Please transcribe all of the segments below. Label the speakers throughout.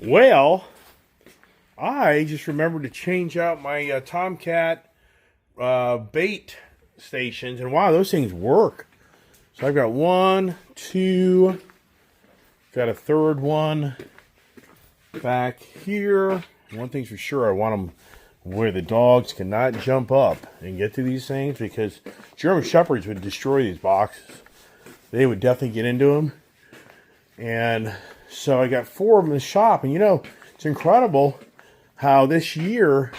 Speaker 1: Well, I just remembered to change out my Tomcat bait stations, and wow, those things work. So I've got one, two, got a third one back here. One thing's for sure, I want them where the dogs cannot jump up and get to these things, because German Shepherds would destroy these boxes. They would definitely get into them. And so I got 4 of them in the shop, and it's incredible how this year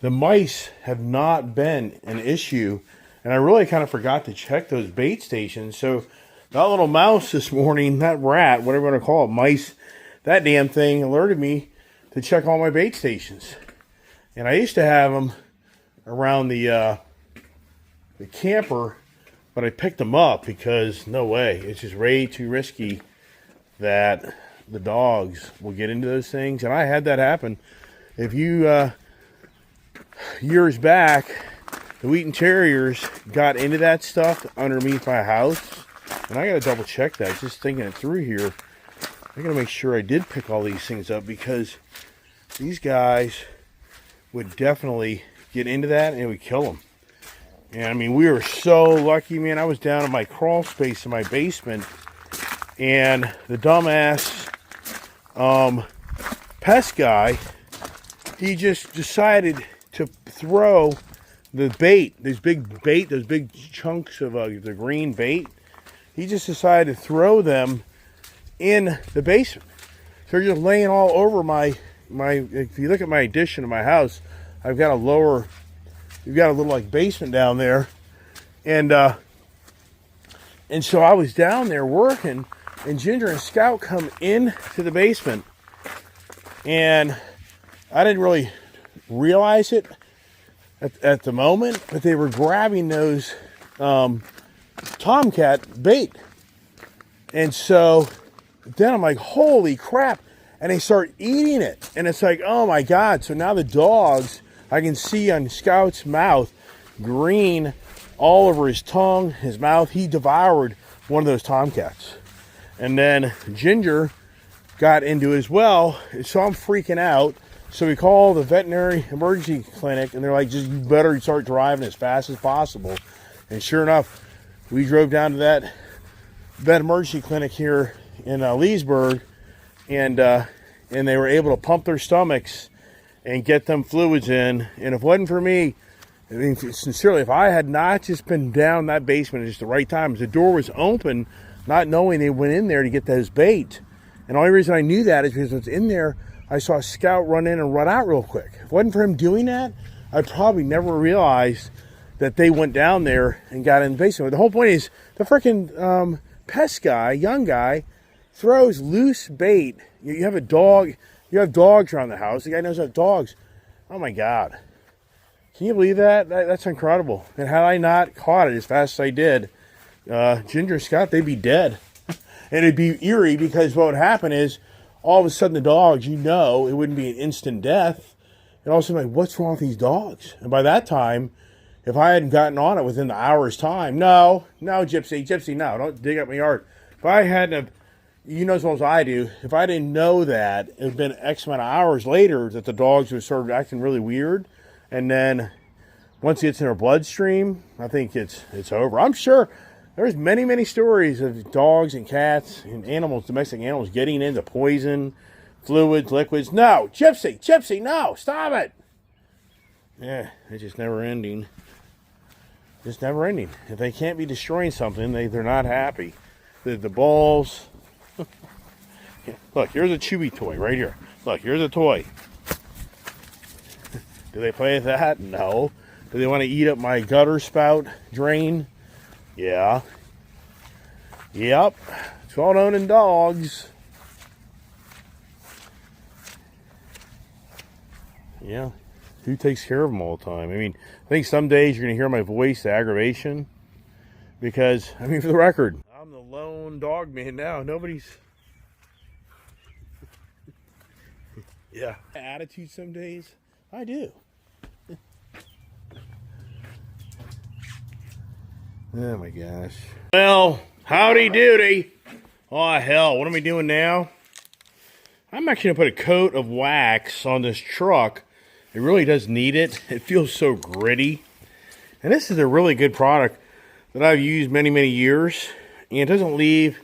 Speaker 1: the mice have not been an issue. And I really kind of forgot to check those bait stations. So that little mouse this morning, that rat, whatever you want to call it, mice, that damn thing alerted me to check all my bait stations. And I used to have them around the camper, but I picked them up because no way, it's just way too risky that the dogs will get into those things. And I had that happen. If you years back, the Wheaton Terriers got into that stuff underneath my house, and I got to double check that. Just thinking it through here, I got to make sure I did pick all these things up, because these guys would definitely get into that and it would kill them. And I mean, we were so lucky, man. I was down in my crawl space in my basement, and the dumbass pest guy, he just decided to throw the bait, those big chunks of the green bait. He just decided to throw them in the basement. So they're just laying all over my. If you look at my addition of my house, I've got you've got a little like basement down there, and so I was down there working, and Ginger and Scout come into the basement, and I didn't really realize it at the moment, but they were grabbing those Tomcat bait. And so then I'm like, holy crap. And they start eating it. And it's like, oh my God. So now the dogs, I can see on Scout's mouth, green all over his tongue, his mouth. He devoured one of those Tomcats. And then Ginger got into it as well. So I'm freaking out. So we call the veterinary emergency clinic, and they're like, just, you better start driving as fast as possible. And sure enough, we drove down to that vet emergency clinic here in Leesburg, and they were able to pump their stomachs and get them fluids in. And if it wasn't for me, I mean, sincerely, if I had not just been down that basement at just the right time, the door was open, not knowing they went in there to get those bait. And the only reason I knew that is because it's in there. I saw a Scout run in and run out real quick. If it wasn't for him doing that, I probably never realized that they went down there and got in the basement. But the whole point is, the freaking pest guy, young guy, throws loose bait. You have a dog. You have dogs around the house. The guy knows how dogs. Oh my God. Can you believe that? That's incredible. And had I not caught it as fast as I did, Ginger and Scott, they'd be dead. And it'd be eerie, because what would happen is, all of a sudden the dogs, it wouldn't be an instant death. And all of a sudden, like, what's wrong with these dogs? And by that time, if I hadn't gotten on it within the hour's time, no, Gypsy, no, don't dig up my yard. If I hadn't have, you know as well as I do, if I didn't know that, it had been X amount of hours later that the dogs would start acting really weird. And then once it gets in their bloodstream, I think it's over. I'm sure there's many, many stories of dogs and cats and animals, domestic animals, getting into poison, fluids, liquids. No, Gypsy, no, stop it. Yeah, it's just never ending. Just never ending. If they can't be destroying something, they're not happy. The balls. Look, here's a Chewy toy right here. Look, here's a toy. Do they play with that? No. Do they want to eat up my gutter spout drain? Yeah. Yep. It's all owning dogs. Yeah. Who takes care of them all the time? I mean, I think some days you're going to hear my voice, the aggravation. Because, I mean, for the record, I'm the lone dog man now. Nobody's... Yeah. Attitude some days? I do. Oh my gosh. Well, howdy doody. Oh hell, what am I doing now? I'm actually going to put a coat of wax on this truck. It really does need it. It feels so gritty. And this is a really good product that I've used many, many years. And it doesn't leave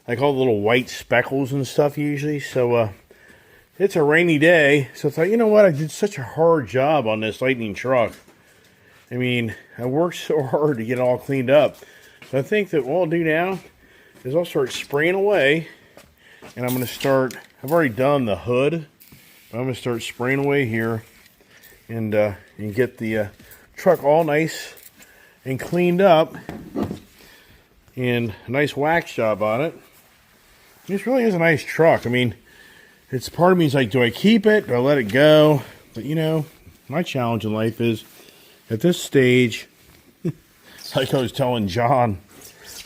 Speaker 1: like all the little white speckles and stuff usually. So it's a rainy day. So I thought, you know what? I did such a hard job on this Lightning truck. I mean, I worked so hard to get it all cleaned up. So I think that what I'll do now is I'll start spraying away. And I'm going to start, I've already done the hood. But I'm going to start spraying away here. And get the truck all nice and cleaned up. And a nice wax job on it. This really is a nice truck. I mean, it's part of me is like, do I keep it? Do I let it go? But you know, my challenge in life is at this stage, like I was telling John,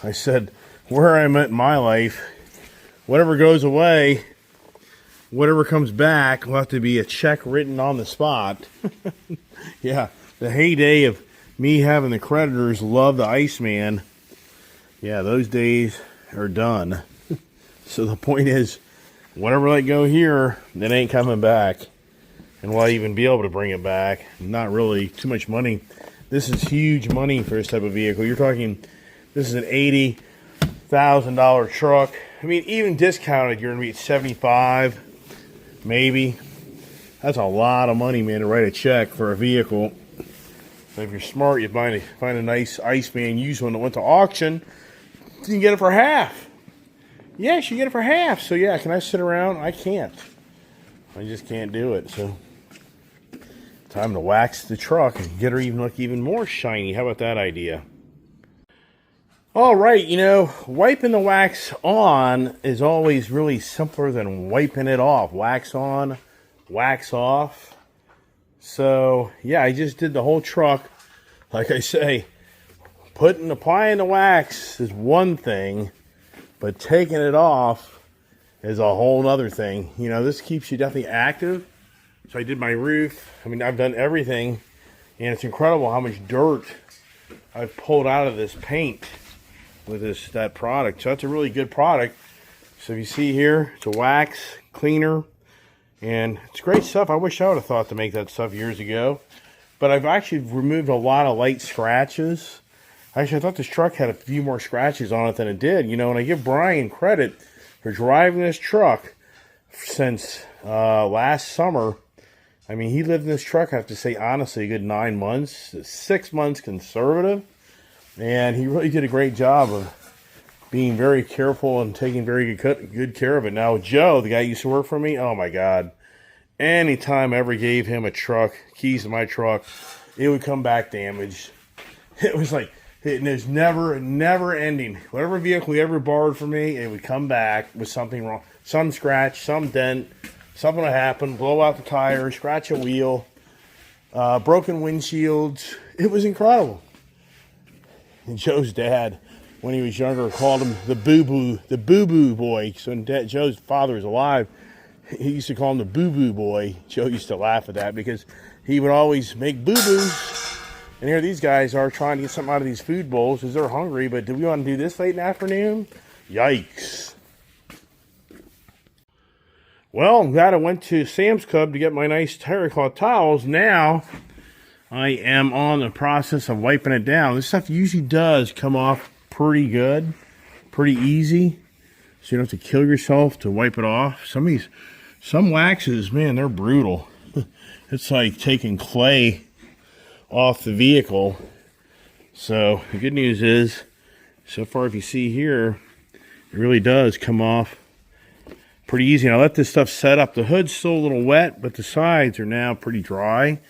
Speaker 1: I said, where I'm at in my life, whatever goes away, whatever comes back will have to be a check written on the spot. Yeah, the heyday of me having the creditors love the Iceman. Yeah, those days are done. So the point is, whatever I let go here, it ain't coming back. And will I even be able to bring it back? Not really. Too much money. This is huge money for this type of vehicle. You're talking, this is an $80,000 truck. I mean, even discounted, you're going to be at 75, maybe. That's a lot of money, man, to write a check for a vehicle. So if you're smart, you find a nice Iceman used one that went to auction. You can get it for half. Yes, you get it for half. So yeah, can I sit around? I can't. I just can't do it. So time to wax the truck and get her even look even more shiny. How about that idea? All right, you know, wiping the wax on is always really simpler than wiping it off. Wax on, wax off. So yeah, I just did the whole truck. Like I say, applying the wax is one thing, but taking it off is a whole other thing. You know, this keeps you definitely active. So I did my roof. I mean, I've done everything, and it's incredible how much dirt I've pulled out of this paint with that product. So that's a really good product. So if you see here, it's a wax cleaner, and it's great stuff. I wish I would have thought to make that stuff years ago. But I've actually removed a lot of light scratches. Actually, I thought this truck had a few more scratches on it than it did. You know, and I give Brian credit for driving this truck since last summer. I mean, he lived in this truck, I have to say, honestly, a good 9 months. 6 months conservative. And he really did a great job of being very careful and taking very good care of it. Now, Joe, the guy who used to work for me, oh my God. Anytime I ever gave him a truck, keys to my truck, it would come back damaged. It was like, it was never ending. Whatever vehicle he ever borrowed from me, it would come back with something wrong. Some scratch, some dent, something would happen, blow out the tire, scratch a wheel, broken windshields. It was incredible. And Joe's dad, when he was younger, called him the boo-boo boy. So when Joe's father was alive, he used to call him the boo-boo boy. Joe used to laugh at that because he would always make boo-boos. And here these guys are trying to get something out of these food bowls because they're hungry. But do we want to do this late in the afternoon? Yikes. Well, I'm glad I went to Sam's Club to get my nice terracotta towels. Now I am on the process of wiping it down. This stuff usually does come off pretty good, pretty easy. So you don't have to kill yourself to wipe it off. Some waxes, man, they're brutal. It's like taking clay off the vehicle. So the good news is, so far if you see here, it really does come off pretty easy. And I let this stuff set up. The hood's still a little wet, but the sides are now pretty dry.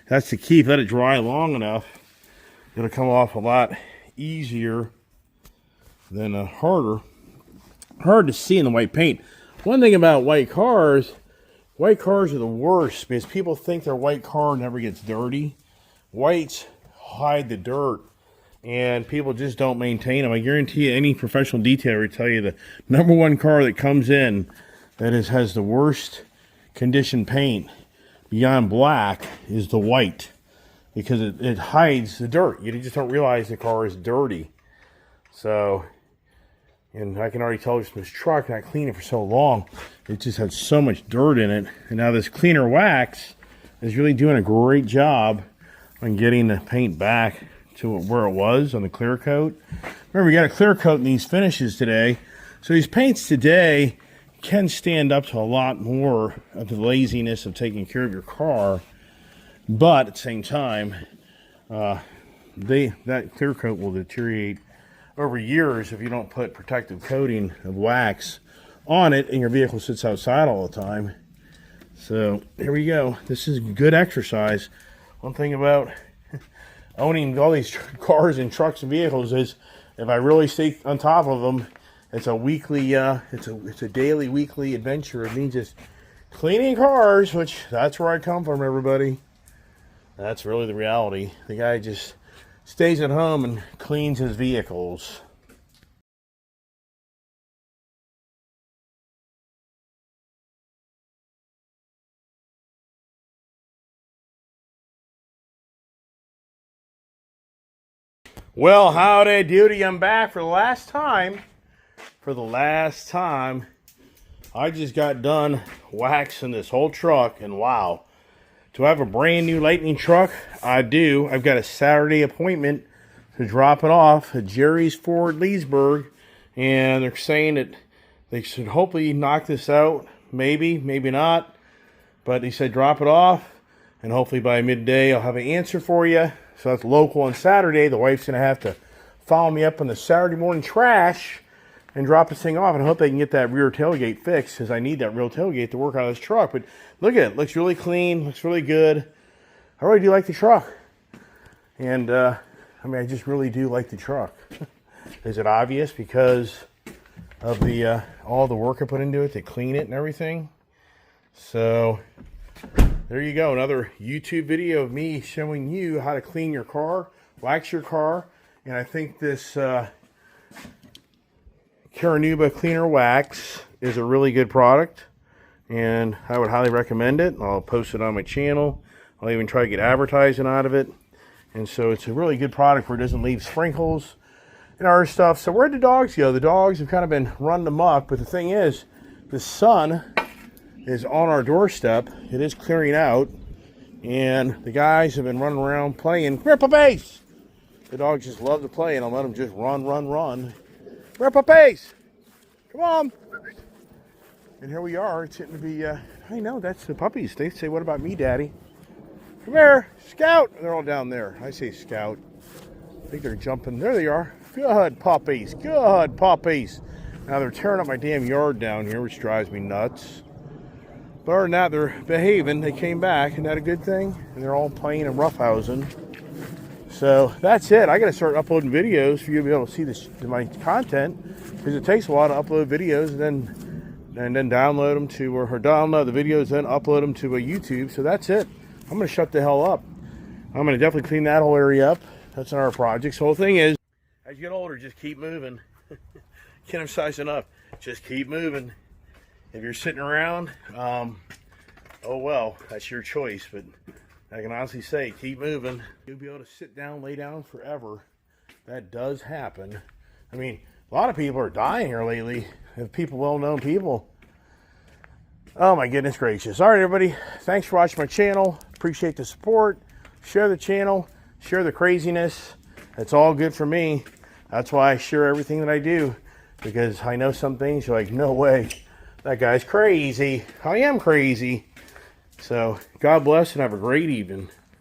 Speaker 1: That's the key. If you let it dry long enough, it'll come off a lot easier than harder. Hard to see in the white paint. One thing about white cars are the worst because people think their white car never gets dirty. Whites hide the dirt, and people just don't maintain them. I guarantee you, any professional detailer will tell you the number one car that comes in that has the worst condition paint beyond black is the white, because it hides the dirt. You just don't realize the car is dirty. So, And I can already tell it's from this truck, and I cleaned it for so long. It just had so much dirt in it. And now this cleaner wax is really doing a great job on getting the paint back to where it was on the clear coat. Remember, we got a clear coat in these finishes today. So these paints today can stand up to a lot more of the laziness of taking care of your car. But at the same time, that clear coat will deteriorate over years if you don't put protective coating of wax on it and your vehicle sits outside all the time. So here we go. This is good exercise. One thing about owning all these cars and trucks and vehicles is if I really stay on top of them, it's a weekly, it's a daily, weekly adventure of me just cleaning cars, which that's where I come from, everybody. That's really the reality. The guy just stays at home and cleans his vehicles. Well, howdy doody, I'm back for the last time. I just got done waxing this whole truck, and wow. Do I have a brand new Lightning truck? I do. I've got a Saturday appointment to drop it off at Jerry's Ford Leesburg, and they're saying that they should hopefully knock this out. Maybe, maybe not. But they said drop it off, and hopefully by midday I'll have an answer for you. So that's local on Saturday. The wife's going to have to follow me up on the Saturday morning trash and drop this thing off, and I hope they can get that rear tailgate fixed, because I need that rear tailgate to work on this truck. But look at it. Looks really clean. Looks really good. I really do like the truck. And, I mean, I just really do like the truck. Is it obvious because of the all the work I put into it to clean it and everything? So there you go. Another YouTube video of me showing you how to clean your car, wax your car. And I think this Caranuba Cleaner Wax is a really good product, and I would highly recommend it. I'll post it on my channel. I'll even try to get advertising out of it. And so it's a really good product where it doesn't leave sprinkles and other stuff. So where'd the dogs go? The dogs have kind of been running amok, but the thing is, the sun is on our doorstep. It is clearing out, and the guys have been running around playing. Come here, puppies! The dogs just love to play, and I'll let them just run. Come here, puppies! Come on! And here we are. It's getting to be, I know, that's the puppies. They say, what about me, Daddy? Come here, Scout! They're all down there. I say Scout. I think they're jumping. There they are. Good puppies. Good puppies. Now they're tearing up my damn yard down here, which drives me nuts. But other than that, they're behaving. They came back. Isn't that a good thing? And they're all playing and roughhousing. So that's it. I got to start uploading videos for you to be able to see this, my content, because it takes a while to upload videos and then download them to, or download the videos, then upload them to a YouTube. So that's it. I'm going to shut the hell up. I'm going to definitely clean that whole area up. That's our project. So the whole thing is, as you get older, just keep moving. Can't emphasize enough. Just keep moving. If you're sitting around, oh well, that's your choice. But I can honestly say, keep moving. You'll be able to sit down, lay down forever. That does happen. I mean, a lot of people are dying here lately. People, well-known people. Oh my goodness gracious. All right, everybody. Thanks for watching my channel. Appreciate the support. Share the channel. Share the craziness. It's all good for me. That's why I share everything that I do. Because I know some things you're like, no way. That guy's crazy. I am crazy. So, God bless and have a great evening.